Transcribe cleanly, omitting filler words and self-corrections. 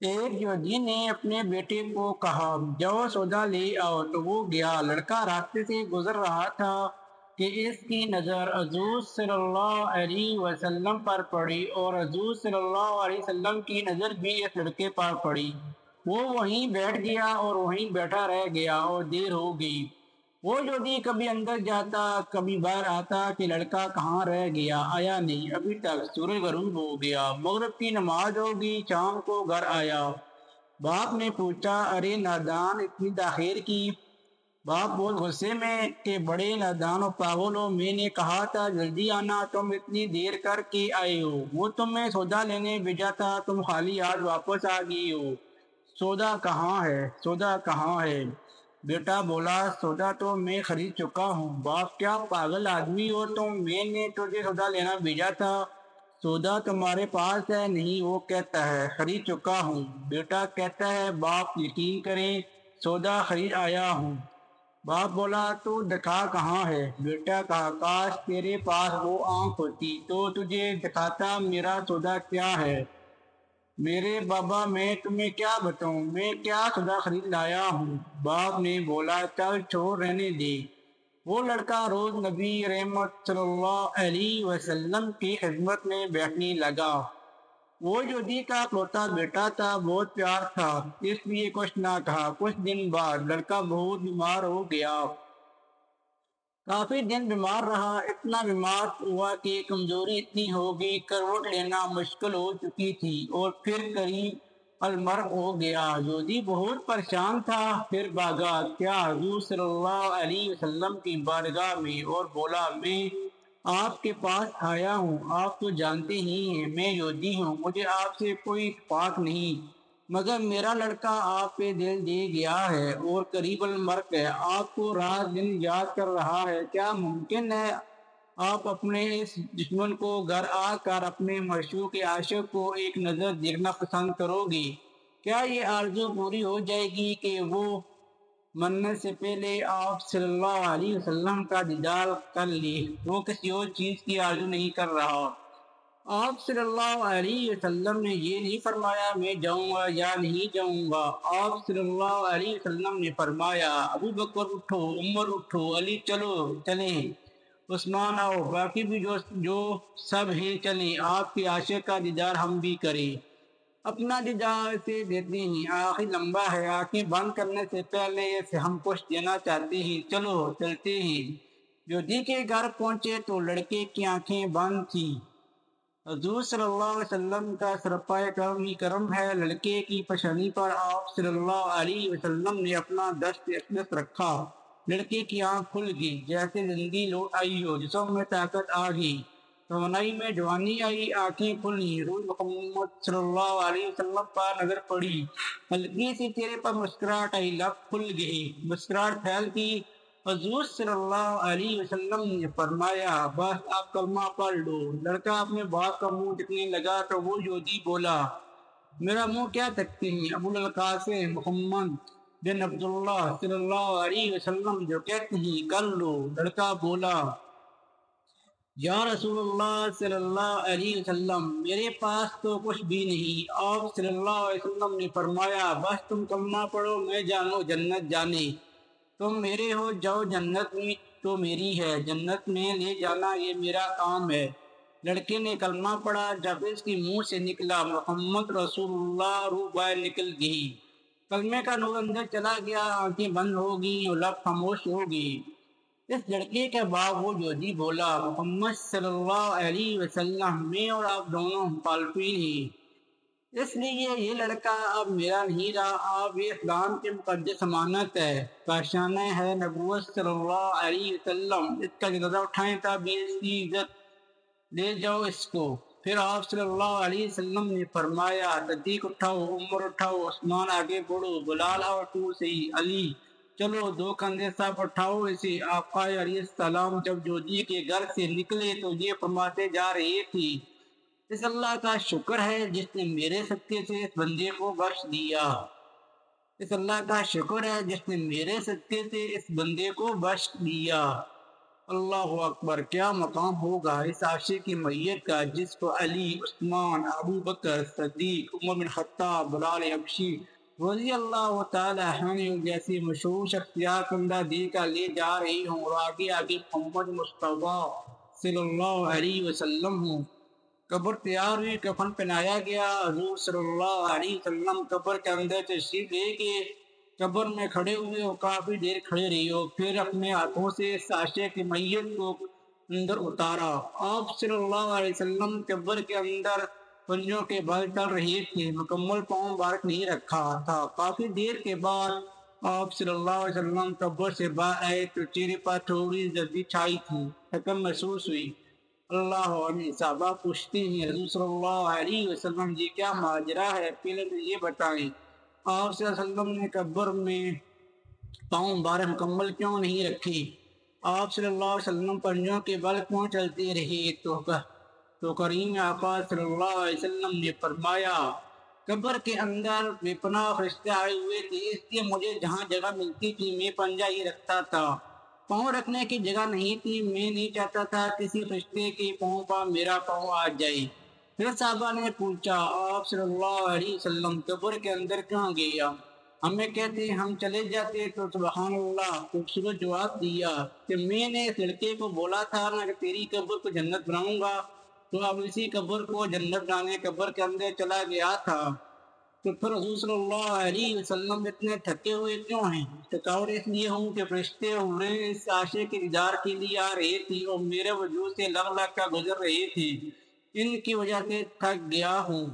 ایک یہودی نے اپنے بیٹے کو کہا جاؤ سودا لے آؤ، تو وہ گیا۔ لڑکا راستے سے گزر رہا تھا کہ اس کی نظر حضور صلی اللہ علیہ وسلم پر پڑی، اور حضور صلی اللہ علیہ وسلم کی نظر بھی اس لڑکے پر پڑی۔ وہ وہیں بیٹھ گیا اور وہیں بیٹھا رہ گیا اور دیر ہو گئی۔ وہ یہودی کبھی اندر جاتا کبھی باہر آتا کہ لڑکا کہاں رہ گیا، آیا نہیں ابھی تک۔ سورج غروب ہو گیا، مغرب کی نماز ہوگی، شام کو گھر آیا۔ باپ نے پوچھا ارے نادان اتنی تاخیر کی؟ باپ بہت غصے میں کہ بڑے نادان و پاگل ہو، میں نے کہا تھا جلدی آنا، تم اتنی دیر کر کے آئے ہو۔ وہ تمہیں سودا لینے بھیجا تھا، تم خالی ہاتھ واپس آ گئی ہو۔ سودا کہاں ہے؟ سودا کہاں ہے؟ بیٹا بولا سودا تو میں خرید چکا ہوں۔ باپ کیا پاگل آدمی ہو تم، میں نے تجھے سودا لینا بھیجا تھا، سودا تمہارے پاس ہے؟ نہیں، وہ کہتا ہے خرید چکا ہوں، بیٹا کہتا ہے باپ یقین کریں سودا خرید آیا ہوں۔ باپ بولا تو دکھا کہاں ہے؟ بیٹا کہا کاش تیرے پاس وہ آنکھ ہوتی تو تجھے دکھاتا میرا سودا کیا ہے۔ میرے بابا میں تمہیں کیا بتاؤں، میں کیا سودا خرید لایا ہوں۔ باپ نے بولا چل چھوڑ رہنے دے۔ وہ لڑکا روز نبی رحمت صلی اللہ علیہ وسلم کی خدمت میں بیٹھنے لگا۔ وہ یہودی کا اکلوتا بیٹا تھا، بہت پیار تھا، اس لیے کچھ نہ کہا۔ کچھ دن بعد لڑکا بہت بیمار ہو گیا۔ کافی دن بیمار رہا، اتنا بیمار ہوا کہ کمزوری اتنی ہو گئی کروٹ لینا مشکل ہو چکی تھی، اور پھر قریب المرگ ہو گیا۔ یہودی بہت پریشان تھا، پھر بھاگا کیا حضور صلی اللہ علیہ وسلم کی بارگاہ میں اور بولا میں آپ کے پاس آیا ہوں، آپ تو جانتے ہی ہیں میں یہودی ہوں، مجھے آپ سے کوئی اتفاق نہیں، مگر میرا لڑکا آپ پہ دل دے گیا ہے اور قریب المرگ ہے، آپ کو رات دن یاد کر رہا ہے، کیا ممکن ہے آپ اپنے اس دشمن کو گھر آ کر اپنے معشوق عاشق کو ایک نظر دیکھنا پسند کرو گی؟ کیا یہ آرزو پوری ہو جائے گی کہ وہ مرنے سے پہلے آپ صلی اللہ علیہ وسلم کا دیدار کر لے؟ وہ کسی اور چیز کی آرزو نہیں کر رہا۔ آپ صلی اللہ علیہ وسلم نے یہ نہیں فرمایا میں جاؤں گا یا نہیں جاؤں گا۔ آپ صلی اللہ علیہ وسلم نے فرمایا ابو بکر اٹھو، عمر اٹھو، علی چلو چلیں، عثمان آؤ، باقی بھی جو سب ہیں چلیں، آپ کے عاشق کا دیدار ہم بھی کریں، اپنا دیدار اسے دیتے ہیں، آخر لمبا ہے، آنکھیں بند کرنے سے پہلے اسے ہم کچھ دینا چاہتے ہیں، چلو چلتے ہیں۔ یہودی کے گھر پہنچے تو لڑکے کی آنکھیں بند تھیں۔ حضور صلی اللہ علیہ وسلم کا سراپایا کرم ہی کرم ہے، لڑکے کی پیشانی پر آپ صلی اللہ علیہ وسلم نے اپنا دست اقدس رکھا۔ لڑکے کی آنکھ کھل گئی، جیسے زندگی لوٹ آئی ہو، جسم میں طاقت آ گئی، توانائی میں جوانی آئی، آنکھیں کھلی، روح محمد صلی اللہ علیہ وسلم پر نظر پڑی، ہلکی سی چہرے پر مسکراہٹ آئی، لب کھل گئے، مسکراہٹ پھیل گئی۔ حضور صلی اللہ علیہ وسلم نے فرمایا بس آپ کلمہ پڑھ لو۔ لڑکا اپنے باپ کا منہ دیکھنے لگا تو وہ یہودی بولا میرا منہ کیا تکتے ہیں، ابو القاسم محمد بن عبداللہ صلی اللہ علیہ وسلم جو کہتے ہیں کر لو۔ لڑکا بولا یا رسول اللہ صلی اللہ علیہ وسلم میرے پاس تو کچھ بھی نہیں۔ آپ صلی اللہ علیہ وسلم نے فرمایا بس تم کلمہ پڑھو، میں جانو جنت جانے، تم میرے ہو، جاؤ جنت بھی تو میری ہے، جنت میں لے جانا یہ میرا کام ہے۔ لڑکے نے کلمہ پڑھا، جب اس کے منہ سے نکلا محمد رسول اللہ، روح باہر نکل گئی، کلمے کا نور اندر چلا گیا، آنکھیں بند ہو گئی اور لب خاموش ہو گئی۔ اس لڑکے کے بعد وہ یہودی بولا محمد صلی اللہ علیہ وسلم میں اور آپ دونوں مخالفین ہیں، اس لیے یہ لڑکا اب میرا نہیں رہا، اب یہ اسلام کی مقدس امانت ہے، کاشانہ ہے نبوت صلی اللہ علیہ وسلم، اس کا جنازہ اٹھائیں تابعین اس کی عزت لے جاؤ اس کو۔ پھر آپ صلی اللہ علیہ وسلم نے فرمایا صدیق اٹھاؤ، عمر اٹھاؤ، عثمان آگے بڑھو، بلال اور تو صحیح، علی چلو، دو کندھے سب اٹھاؤ اسے۔ آقا علیہ السلام جب یہودی کے گھر سے نکلے تو یہ فرماتے جا رہے تھے اس اللہ کا شکر ہے جس نے میرے صدقے سے اس بندے کو بخش دیا، اس اللہ کا شکر ہے جس نے میرے صدقے سے اس بندے کو بخش دیا۔ اللہ اکبر، کیا مقام ہوگا اس عاشق کی میت کا جس کو علی، عثمان، ابو بکر صدیق، عمر بن خطاب، بلال حبشی رضی اللہ تعالی عنہ جیسی مشہور شخصیات کندہ دے کر لے جا رہی ہوں، اور آگے آگے محمد مصطفیٰ صلی اللہ علیہ وسلم ہوں۔ قبر تیار ہوئی، کفن پہنایا گیا، حضور صلی اللہ علیہ وسلم قبر کے اندر تشریف لے کے قبر میں کھڑے ہوئے اور کافی دیر کھڑے رہی، اور پھر اپنے ہاتھوں سے اس عاشق کی میت کو اندر اتارا۔ آپ صلی اللہ علیہ وسلم قبر کے اندر پنجوں کے بل چل رہے تھے، مکمل پاؤں مبارک نہیں رکھا تھا۔ کافی دیر کے بعد آپ صلی اللہ علیہ وسلم قبر سے باہر آئے تو چہرے پر تھوڑی زردی چھائی تھی، تھکن محسوس ہوئی۔ اللہ علیہ صحابہ پوچھتے ہیں حضور صلی اللہ علیہ وسلم جی کیا ماجرا ہے، پہلے تو یہ بتائیں۔ آپ صلی اللہ علیہ وسلم نے قبر میں پاؤں مبارک مکمل کیوں نہیں رکھے؟ آپ صلی اللہ علیہ وسلم پنجوں کے بل کیوں چلتے رہے؟ تو کریم آقا صلی اللہ علیہ وسلم نے فرمایا قبر کے اندر بے پناہ فرشتے آئے ہوئے تھے، اس لیے مجھے جہاں جگہ ملتی تھی میں پنجہ ہی رکھتا تھا، پاؤں رکھنے کی جگہ نہیں تھی، میں نہیں چاہتا تھا کسی فرشتے کے پاؤں پر میرا پاؤں آ جائے۔ پھر صحابہ نے پوچھا آپ صلی اللہ علیہ وسلم قبر کے اندر کہاں گیا؟ ہمیں کہتے ہم چلے جاتے تو سبحان اللہ خوبصورت جواب دیا کہ میں نے اس لڑکے کو بولا تھا نا کہ تیری قبر کو جنت بناؤں گا، تو اب اسی قبر کو جنت بنانے قبر کے اندر چلا گیا تھا۔ تو پھر حضور صلی اللہ علیہ وسلم اتنے تھکے ہوئے کیوں ہیں؟ تھکاوٹ اس لیے ہوں کہ فرشتے حوریں اس عاشق کے دیدار کے لیے آ رہے تھی اور میرے وجود سے لگ لگ کر گزر رہے تھے، ان کی وجہ سے تھک گیا ہوں۔